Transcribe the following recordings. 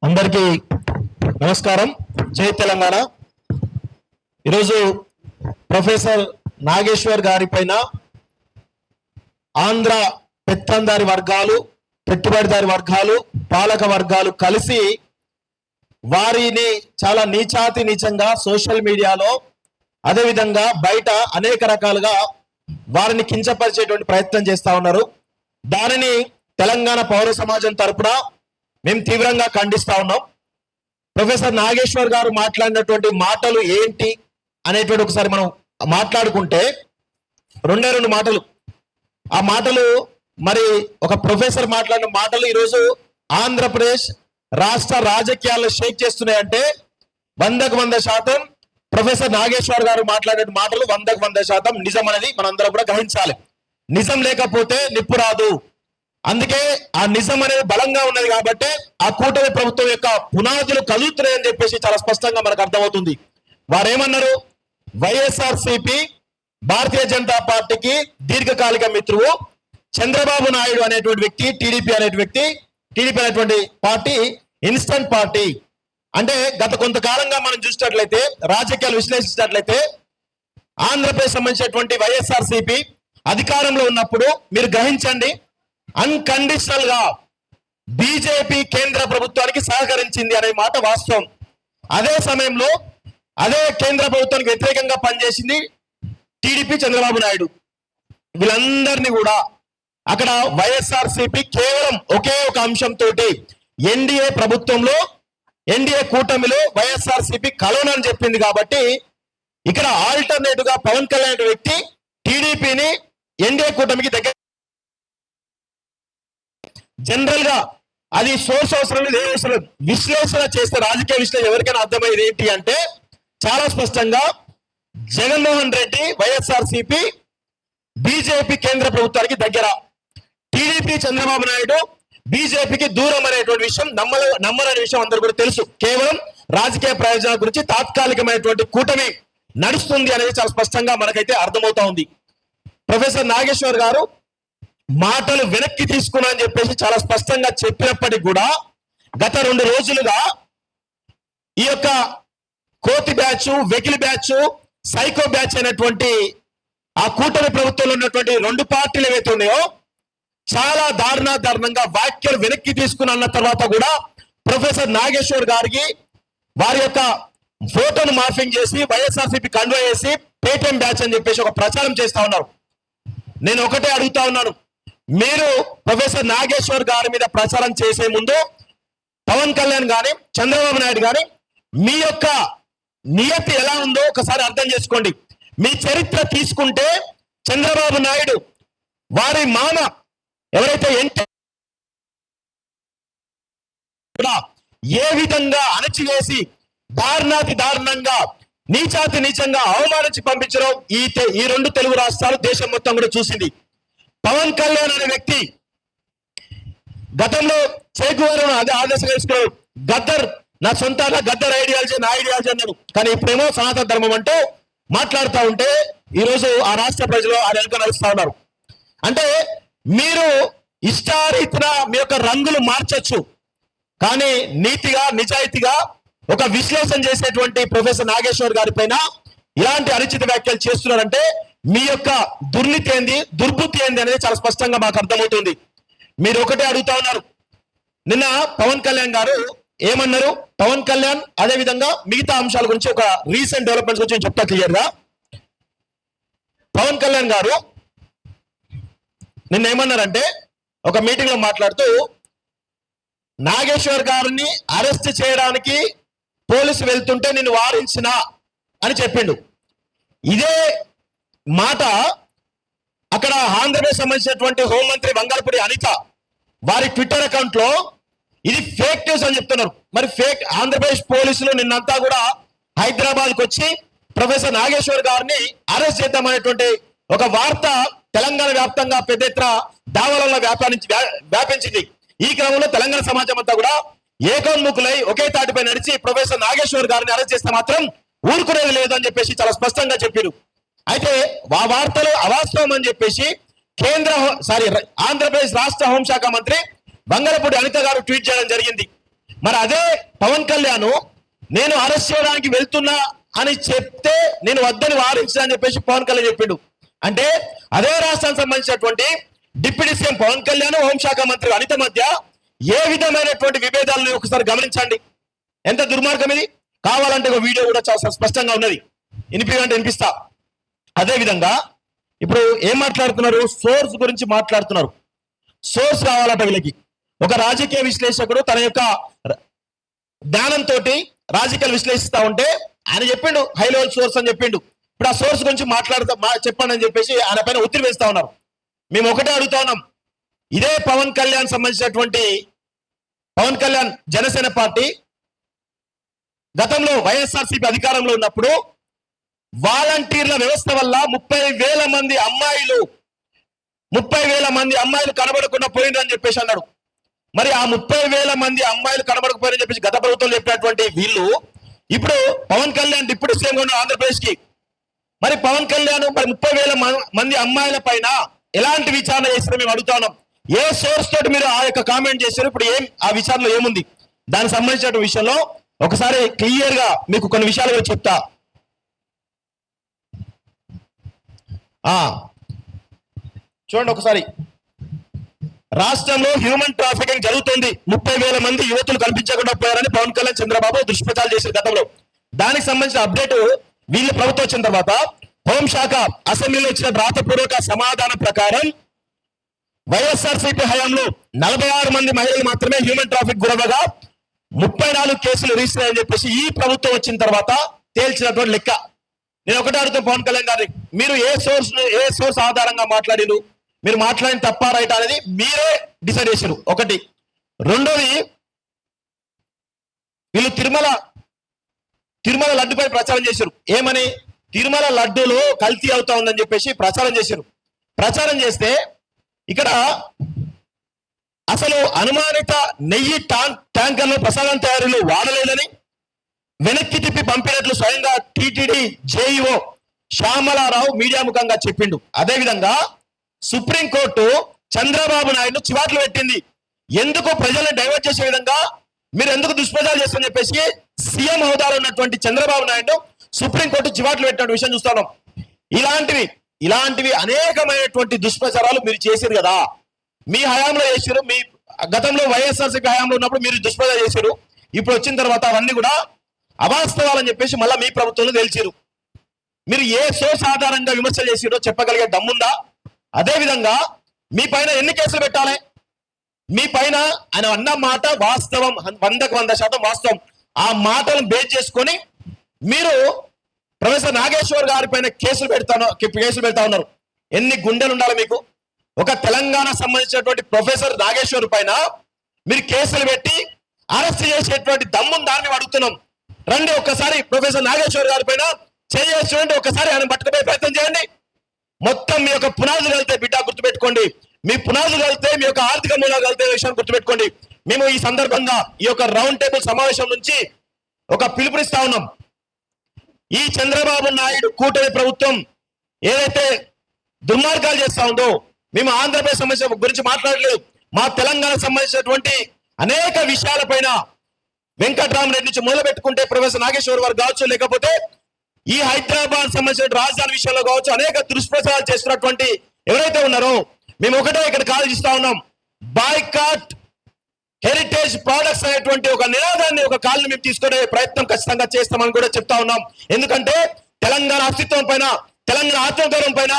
అందరికీ నమస్కారం. జై తెలంగాణ. ఈరోజు ప్రొఫెసర్ నాగేశ్వర్ గారి పైన ఆంధ్ర పెత్తందారి వర్గాలు, పెట్టుబడిదారి వర్గాలు, పాలక వర్గాలు కలిసి వారిని చాలా నీచంగా సోషల్ మీడియాలో అదేవిధంగా బయట అనేక రకాలుగా వారిని కించపరిచేటువంటి ప్రయత్నం చేస్తా ఉన్నారు. దానిని తెలంగాణ పౌర సమాజం తరపున మేము తీవ్రంగా ఖండిస్తా ఉన్నాం. ప్రొఫెసర్ నాగేశ్వర్ గారు మాట్లాడినటువంటి మాటలు ఏంటి అనేటువంటి ఒకసారి మనం మాట్లాడుకుంటే రెండు మాటలు. ఆ మాటలు మరి ఒక ప్రొఫెసర్ మాట్లాడిన మాటలు ఈరోజు ఆంధ్రప్రదేశ్ రాష్ట్ర రాజకీయాల్లో షేక్ చేస్తున్నాయంటే 100% ప్రొఫెసర్ నాగేశ్వర్ గారు మాట్లాడిన మాటలు 100% నిజం అనేది మనందరం కూడా గ్రహించాలి. నిజం లేకపోతే నిప్పు రాదు. అందుకే ఆ నిజం అనేది బలంగా ఉన్నది కాబట్టి ఆ కూటమి ప్రభుత్వం యొక్క పునాదులు కదులుతున్నాయని చెప్పేసి చాలా స్పష్టంగా మనకు అర్థమవుతుంది. వారేమన్నారు? వైఎస్ఆర్సీపీ భారతీయ జనతా పార్టీకి దీర్ఘకాలిక మిత్రువు చంద్రబాబు నాయుడు అనేటువంటి వ్యక్తి, టీడీపీ అనేటువంటి పార్టీ ఇన్స్టంట్ పార్టీ. అంటే గత కొంతకాలంగా మనం చూసినట్లయితే, రాజకీయాలు విశ్లేషించినట్లయితే ఆంధ్రప్రదేశ్ సంబంధించినటువంటి వైఎస్ఆర్సీపీ అధికారంలో ఉన్నప్పుడు మీరు గ్రహించండి, అన్కండిషనల్ గా బీజేపీ కేంద్ర ప్రభుత్వానికి సహకరించింది అనే మాట వాస్తవం. అదే సమయంలో అదే కేంద్ర ప్రభుత్వానికి వ్యతిరేకంగా పనిచేసింది టీడీపీ, చంద్రబాబు నాయుడు. వీళ్ళందరినీ కూడా అక్కడ వైఎస్ఆర్సీపీ కేవలం ఒకే ఒక అంశంతో ఎన్డీఏ ప్రభుత్వంలో, ఎన్డీఏ కూటమిలో వైఎస్ఆర్సీపీ కలవనని చెప్పింది కాబట్టి ఇక్కడ ఆల్టర్నేటివ్ గా పవన్ కళ్యాణ్ వ్యక్తి టీడీపీని ఎన్డీఏ కూటమికి దగ్గర జనరల్ గా అది సోర్స్ అవసరం లేదు, ఏ అవసరం లేదు. విశ్లేషణ చేస్తే, రాజకీయ విశ్లేషణ ఎవరికైనా అర్థమయ్యేది ఏంటి అంటే చాలా స్పష్టంగా జగన్మోహన్ రెడ్డి వైఎస్ఆర్సీపీ బీజేపీ కేంద్ర ప్రభుత్వానికి దగ్గర, టీడీపీ చంద్రబాబు నాయుడు బీజేపీకి దూరం అనేటువంటి విషయం నమ్మలేని విషయం అందరూ కూడా తెలుసు. కేవలం రాజకీయ ప్రయోజనాల గురించి తాత్కాలికమైనటువంటి కూటమి నడుస్తుంది అనేది చాలా స్పష్టంగా మనకైతే అర్థమవుతా ఉంది. ప్రొఫెసర్ నాగేశ్వర్ గారు మాటలు వెనక్కి తీసుకున్నా అని చెప్పేసి చాలా స్పష్టంగా చెప్పినప్పటికీ కూడా గత 2 రోజులుగా ఈ యొక్క కోతి బ్యాచ్, వెకిలి బ్యాచ్, సైకో బ్యాచ్ అయినటువంటి ఆ కూటమి ప్రభుత్వంలో ఉన్నటువంటి 2 పార్టీలు ఏవైతే ఉన్నాయో చాలా దారుణంగా వ్యాఖ్యలు వెనక్కి తీసుకుని అన్న తర్వాత కూడా ప్రొఫెసర్ నాగేశ్వర్ గారికి వారి యొక్క ఫోటోను మార్ఫింగ్ చేసి వైఎస్ఆర్సీపీ కన్వే చేసి పేటీఎం బ్యాచ్ అని చెప్పేసి ఒక ప్రచారం చేస్తా ఉన్నారు. నేను ఒకటే అడుగుతా ఉన్నాను, మీరు ప్రొఫెసర్ నాగేశ్వర్ గారి మీద ప్రచారం చేసే ముందు పవన్ కళ్యాణ్ గాని, చంద్రబాబు నాయుడు గాని మీ యొక్క నియతి ఎలా ఉందో ఒకసారి అర్థం చేసుకోండి. మీ చరిత్ర తీసుకుంటే చంద్రబాబు నాయుడు వారి మామ ఎవరైతే ఏ విధంగా అణచివేసి దారుణంగా నీచంగా అవమానించి పంపించడం ఈ 2 తెలుగు రాష్ట్రాలు, దేశం మొత్తం కూడా చూసింది. పవన్ కళ్యాణ్ అనే వ్యక్తి గతంలో చేకూరను అదే ఆదేశంగా తీసుకున్నాడు. గద్దర్ నా సొంత గద్దర్ ఐడియాలజీ నా ఐడియాలజీ అన్నాడు. కానీ ఇప్పుడేమో సనాతన ధర్మం అంటూ మాట్లాడుతూ ఉంటే ఈరోజు ఆ రాష్ట్ర ప్రజలు ఆ వెనుక నడుస్తూ ఉన్నారు. అంటే మీరు ఇష్టారీతిన మీ యొక్క రంగులు మార్చొచ్చు, కానీ నీతిగా నిజాయితీగా ఒక విశ్లేషణ చేసేటువంటి ప్రొఫెసర్ నాగేశ్వర్ గారి పైన ఇలాంటి అనుచిత వ్యాఖ్యలు చేస్తున్నారంటే మీ యొక్క దుర్నీతి ఏంది, దుర్బుద్ధి ఏంది అనేది చాలా స్పష్టంగా మాకు అర్థమవుతుంది. మీరు ఒకటే అడుగుతా ఉన్నారు. నిన్న పవన్ కళ్యాణ్ గారు ఏమన్నారు? పవన్ కళ్యాణ్ అదే విధంగా మిగతా అంశాల గురించి, ఒక రీసెంట్ డెవలప్మెంట్స్ గురించి చెప్తా క్లియర్ గా. పవన్ కళ్యాణ్ గారు నిన్న ఏమన్నారంటే ఒక మీటింగ్ లో మాట్లాడుతూ నాగేశ్వర్ గారిని అరెస్ట్ చేయడానికి పోలీసు వెళ్తుంటే నిన్ను వారించిన అని చెప్పిండు. ఇదే మాట అక్కడ ఆంధ్రప్రదేశ్ సంబంధించినటువంటి హోంమంత్రి వంగలపూడి అనిత వారి ట్విట్టర్ అకౌంట్ లో ఇది ఫేక్ న్యూస్ అని చెప్తున్నారు. మరి ఫేక్ ఆంధ్రప్రదేశ్ పోలీసులు నిన్నంతా కూడా హైదరాబాద్ కు వచ్చి ప్రొఫెసర్ నాగేశ్వర్ గారిని అరెస్ట్ చేద్దామనేటువంటి ఒక వార్త తెలంగాణ వ్యాప్తంగా పెద్ద ఎత్తున దావాలలో వ్యాపించింది. ఈ క్రమంలో తెలంగాణ సమాజం అంతా కూడా ఏకోన్ముఖులై ఒకే తాటిపై నడిచి ప్రొఫెసర్ నాగేశ్వర్ గారిని అరెస్ట్ చేస్తే మాత్రం ఊరుకునేది లేదు అని చెప్పేసి చాలా స్పష్టంగా చెప్పారు. అయితే ఆ వార్తలు అవాస్తవం అని చెప్పేసి ఆంధ్రప్రదేశ్ రాష్ట్ర హోంశాఖ మంత్రి వంగలపూడి అనిత గారు ట్వీట్ చేయడం జరిగింది. మరి అదే పవన్ కళ్యాణ్ నేను అరెస్ట్ చేయడానికి వెళ్తున్నా అని చెప్తే నేను వద్దని వారించా అని చెప్పేసి పవన్ కళ్యాణ్ చెప్పిండు. అంటే అదే రాష్ట్రానికి సంబంధించినటువంటి డిప్యూటీ సీఎం పవన్ కళ్యాణ్, హోంశాఖ మంత్రి అనిత మధ్య ఏ విధమైనటువంటి విభేదాలను ఒకసారి గమనించండి. ఎంత దుర్మార్గం ఇది. కావాలంటే ఒక వీడియో కూడా చాలా స్పష్టంగా ఉన్నది, వినిపిస్తా. అదే విధంగా ఇప్పుడు ఏం మాట్లాడుతున్నారు, సోర్స్ గురించి మాట్లాడుతున్నారు. సోర్స్ కావాలట వీళ్ళకి. ఒక రాజకీయ విశ్లేషకుడు తన యొక్క జ్ఞానంతో రాజకీయాలు విశ్లేషిస్తా ఉంటే ఆయన చెప్పిండు హై లెవెల్ సోర్స్ అని చెప్పిండు. ఇప్పుడు ఆ సోర్స్ గురించి చెప్పండి అని చెప్పేసి ఆయన పైన ఒత్తిడి వేస్తా ఉన్నారు. మేము ఒకటే అడుగుతా ఉన్నాం, ఇదే పవన్ కళ్యాణ్ సంబంధించినటువంటి పవన్ కళ్యాణ్ జనసేన పార్టీ గతంలో వైఎస్ఆర్సీపీ అధికారంలో ఉన్నప్పుడు వాలంటీర్ల వ్యవస్థ వల్ల 30,000 మంది అమ్మాయిలు కనబడకుండా పోయిండ్రు అని చెప్పేసి అన్నాడు. మరి ఆ 30,000 మంది అమ్మాయిలు కనబడకపోయారని చెప్పేసి గత ప్రభుత్వం చెప్పినటువంటి వీళ్ళు ఇప్పుడు పవన్ కళ్యాణ్ డిప్యూటీ సీఎం ఉన్న ఆంధ్రప్రదేశ్ కి మరి పవన్ కళ్యాణ్ మరి 30,000 మంది అమ్మాయిల పైన ఎలాంటి విచారణ చేస్తారో మేము అడుగుతా ఉన్నాం. ఏ సోర్స్ తోటి మీరు ఆ యొక్క కామెంట్ చేశారు, ఇప్పుడు ఆ విచారణలో ఏముంది, దానికి సంబంధించిన విషయంలో ఒకసారి క్లియర్ గా మీకు కొన్ని విషయాలు కూడా చెప్తా. చూడండి ఒకసారి, రాష్ట్రంలో హ్యూమన్ ట్రాఫికింగ్ జరుగుతుంది, 30,000 మంది యువతులు కనిపించకుండా పోయారని పవన్ కళ్యాణ్ చంద్రబాబు దుష్ప్రచారం చేసిన గతంలో. దానికి సంబంధించిన అప్డేట్ వీళ్ళ ప్రభుత్వం వచ్చిన తర్వాత హోంశాఖ అసెంబ్లీలో ఇచ్చిన రాతపూర్వక సమాధానం ప్రకారం వైఎస్ఆర్సీపీ హయాంలో 46 మంది మహిళలు మాత్రమే హ్యూమన్ ట్రాఫిక్ గురవగా 34 కేసులు రిజిస్టర్ అని చెప్పేసి ఈ ప్రభుత్వం వచ్చిన తర్వాత తేల్చినటువంటి లెక్క. నేను ఒకటే అడుగుతాను పవన్ కళ్యాణ్ గారిని, మీరు ఏ సోర్స్ ఆధారంగా మాట్లాడిరు, మీరు మాట్లాడిన తప్ప రైట్ అనేది మీరే డిసైడ్ చేశారు. ఒకటి. రెండోది, వీళ్ళు తిరుమల లడ్డుపై ప్రచారం చేశారు. ఏమని? తిరుమల లడ్డూలో కల్తీ అవుతా ఉందని చెప్పేసి ప్రచారం చేశారు. ప్రచారం చేస్తే ఇక్కడ అసలు అనుమానిత నెయ్యి ట్యాంకర్లు ప్రసాదం తయారీలో వాడలేదని వెనక్కి తిప్పి పంపినట్లు స్వయంగా టీటీడీ జేఈఓ శ్యామలారావు మీడియా ముఖంగా చెప్పిండు. అదేవిధంగా సుప్రీంకోర్టు చంద్రబాబు నాయుడు చివాట్లు పెట్టింది. ఎందుకు ప్రజలను డైవర్ట్ చేసే విధంగా మీరు ఎందుకు దుష్ప్రచారం చేస్తారని చెప్పేసి సీఎం హోదాలో ఉన్నటువంటి చంద్రబాబు నాయుడు సుప్రీంకోర్టు చివాట్లు పెట్టిన విషయం చూస్తాం. ఇలాంటివి అనేకమైనటువంటి దుష్ప్రచారాలు మీరు చేశారు కదా, మీ హయాంలో చేశారు. మీ గతంలో వైఎస్ఆర్సీపీ హయాంలో ఉన్నప్పుడు మీరు దుష్ప్రచారం చేశారు. ఇప్పుడు వచ్చిన తర్వాత అవన్నీ కూడా అవాస్తవాలని చెప్పేసి మళ్ళీ మీ ప్రభుత్వంలో తెలిసారు. మీరు ఏ సోర్స్ ఆధారంగా విమర్శలు చేసిరో చెప్పగలిగే దమ్ముందా? అదేవిధంగా మీ పైన ఎన్ని కేసులు పెట్టాలి? మీ పైన ఆయన అన్న మాట వాస్తవం, 100% వాస్తవం. ఆ మాటలను బేస్ చేసుకొని మీరు ప్రొఫెసర్ నాగేశ్వర్ గారి పైన కేసులు పెడతా ఉన్నారు. ఎన్ని గుండెలు ఉండాలి మీకు? ఒక తెలంగాణ సంబంధించినటువంటి ప్రొఫెసర్ నాగేశ్వర్ పైన మీరు కేసులు పెట్టి అరెస్ట్ చేసేటువంటి దమ్ముని దాన్ని అడుగుతున్నాం. రండి ఒక్కసారి ప్రొఫెసర్ నాగేశ్వర్ గారి పైన చేయండి, ఒకసారి ఆయన పట్టుకుపోయే ప్రయత్నం చేయండి. మొత్తం మీ యొక్క పునాదులు కలితే బిడ్డ గుర్తుపెట్టుకోండి, మీ పునాదులు కలితే మీ యొక్క ఆర్థిక మూలాలు కలితే విషయాన్ని గుర్తుపెట్టుకోండి. మేము ఈ సందర్భంగా ఈ యొక్క రౌండ్ టేబుల్ సమావేశం నుంచి ఒక పిలుపునిస్తా ఉన్నాం. ఈ చంద్రబాబు నాయుడు కూటమి ప్రభుత్వం ఏదైతే దుర్మార్గాలు చేస్తా ఉందో, మేము ఆంధ్రప్రదేశ్ సమస్య గురించి మాట్లాడలేదు, మా తెలంగాణ సంబంధించినటువంటి అనేక విషయాలపైన వెంకట్రామరెడ్డి నుంచి మొదలు పెట్టుకుంటే ప్రొఫెసర్ నాగేశ్వర్ గారు కావచ్చు, లేకపోతే ఈ హైదరాబాద్ సంబంధించిన రాజధాని విషయంలో కావచ్చు, అనేక దుష్ప్రచారాలు చేస్తున్నటువంటి ఎవరైతే ఉన్నారో మేము ఒకటే ఇక్కడ ఆలోచిస్తా ఉన్నాం. బాయ్కాట్ హెరిటేజ్ ప్రొడక్ట్స్ అనేటువంటి ఒక నినాదాన్ని, ఒక కాల్ని మేము తీసుకునే ప్రయత్నం ఖచ్చితంగా చేస్తామని కూడా చెప్తా ఉన్నాం. ఎందుకంటే తెలంగాణ అస్తిత్వం పైన, తెలంగాణ ఆత్మగౌరవం పైన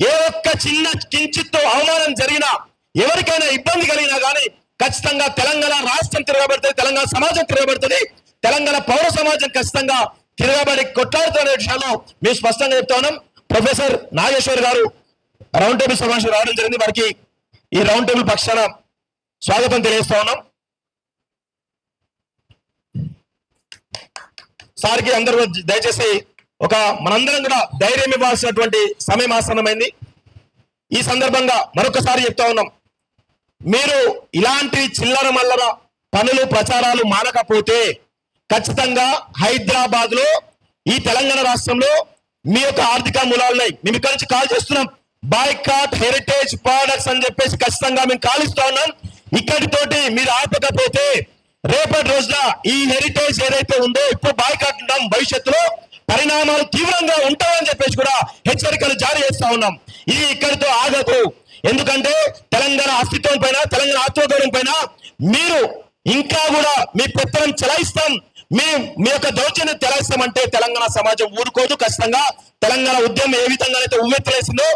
ఏ ఒక్క చిన్న కించిత్తు అవమానం జరిగినా, ఎవరికైనా ఇబ్బంది కలిగినా కానీ ఖచ్చితంగా తెలంగాణ రాష్ట్రం తిరగబడుతుంది, తెలంగాణ సమాజం తిరగబడుతుంది, తెలంగాణ పౌర సమాజం ఖచ్చితంగా తిరగబడి కొట్లాడుతున్న విషయాల్లో మేము స్పష్టంగా చెప్తా ఉన్నాం. ప్రొఫెసర్ నాగేశ్వర్ గారు రౌండ్ టేబుల్ సమావేశం రావడం జరిగింది. వారికి ఈ రౌండ్ టేబుల్ పక్షాన స్వాగతం తెలియజేస్తా ఉన్నాం. సార్కి అందరూ దయచేసి మనందరం కూడా ధైర్యం ఇవ్వాల్సినటువంటి సమయం ఆసన్నమైంది. ఈ సందర్భంగా మరొకసారి చెప్తా ఉన్నాం, మీరు ఇలాంటి చిల్లర మల్లర పనులు ప్రచారాలు మానకపోతే ఖచ్చితంగా హైదరాబాద్ లో, ఈ తెలంగాణ రాష్ట్రంలో మీ యొక్క ఆర్థిక మూలాలున్నాయి. మేము ఇక్కడి నుంచి కాల్ చేస్తున్నాం. బాయ్కాట్ హెరిటేజ్ ప్రొడక్ట్స్ అని చెప్పేసి ఖచ్చితంగా మేము కాల్ ఇస్తా ఉన్నాం. ఇక్కడితోటి మీరు ఆపకపోతే రేపటి రోజున ఈ హెరిటేజ్ ఏదైతే ఉందో ఇప్పుడు బాయ్కాట్ ఉన్నాం, భవిష్యత్తులో పరిణామాలు తీవ్రంగా ఉంటాయని చెప్పేసి కూడా హెచ్చరికలు జారీ చేస్తా ఉన్నాం. ఇది ఇక్కడితో ఆగదు. ఎందుకంటే తెలంగాణ అస్తిత్వం పైన, తెలంగాణ ఆత్మగౌరవం పైన మీరు ఇంకా కూడా మీ పెత్తనం చెలాయిస్తాం, మీ యొక్క దౌర్జన్యం చెలాయిస్తామంటే తెలంగాణ సమాజం ఊరుకోదు. ఖచ్చితంగా తెలంగాణ ఉద్యమం ఏ విధంగా అయితే ఉవ్వెత్తులేసిందో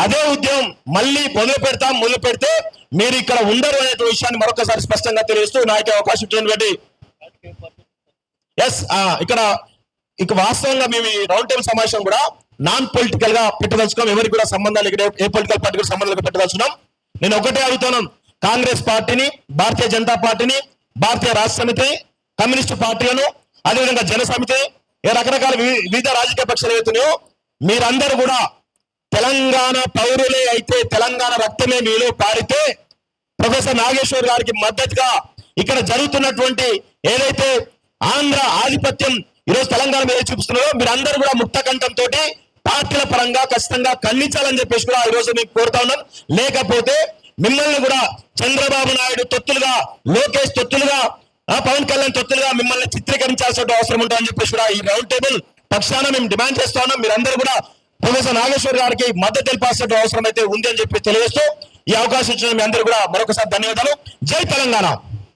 అదే ఉద్యమం మళ్ళీ మొదలు పెడితే మీరు ఇక్కడ ఉండరు అనే విషయాన్ని మరొకసారి స్పష్టంగా తెలియజేస్తూ నాయకు అవకాశం ఇచ్చినటువంటి ఇక వాస్తవంగా మేము ఈ రౌండ్ టేబుల్ సమావేశం కూడా నాన్ పొలిటికల్ గా పెట్టదలుచుకున్నాం. ఎవరికి కూడా సంబంధాలు ఇక్కడ ఏ పొలిటికల్ పార్టీ కూడా సంబంధాలు పెట్టదలుచుకున్నాం. నేను ఒకటే అడుగుతున్నాను, కాంగ్రెస్ పార్టీని, భారతీయ జనతా పార్టీని, భారతీయ రాష్ట్ర సమితిని, కమ్యూనిస్టు పార్టీలను, అదేవిధంగా జన సమితిని, రకరకాల వివిధ రాజకీయ పక్షాలు అవుతున్నాయో మీరందరూ కూడా తెలంగాణ పౌరులే అయితే, తెలంగాణ రక్తమే మీలో పారితే ప్రొఫెసర్ నాగేశ్వర్ గారికి మద్దతుగా ఇక్కడ జరుగుతున్నటువంటి ఏదైతే ఆంధ్ర ఆధిపత్యం ఈరోజు తెలంగాణ మీద చూపిస్తున్నారో మీరందరూ కూడా ముక్త కంఠంతో పార్టీల పరంగా ఖచ్చితంగా ఖండించాలని చెప్పేసి కూడా ఈ రోజు మీకు కోరుతా ఉన్నాను. లేకపోతే మిమ్మల్ని కూడా చంద్రబాబు నాయుడు తొత్తులుగా, లోకేష్ తొత్తులుగా, పవన్ కళ్యాణ్ తొత్తులుగా మిమ్మల్ని చిత్రీకరించాల్సిన అవసరం ఉంటుందని చెప్పేసి కూడా ఈ రౌండ్ టేబుల్ పక్షాన మేము డిమాండ్ చేస్తా ఉన్నాం. మీరందరూ కూడా ప్రొఫెసర్ నాగేశ్వర్ గారికి మద్దతు తెలిపాల్సిన అవసరం అయితే ఉంది అని చెప్పి తెలియజేస్తూ ఈ అవకాశం ఇచ్చిన మీ అందరూ కూడా మరొకసారి ధన్యవాదాలు. జై తెలంగాణ.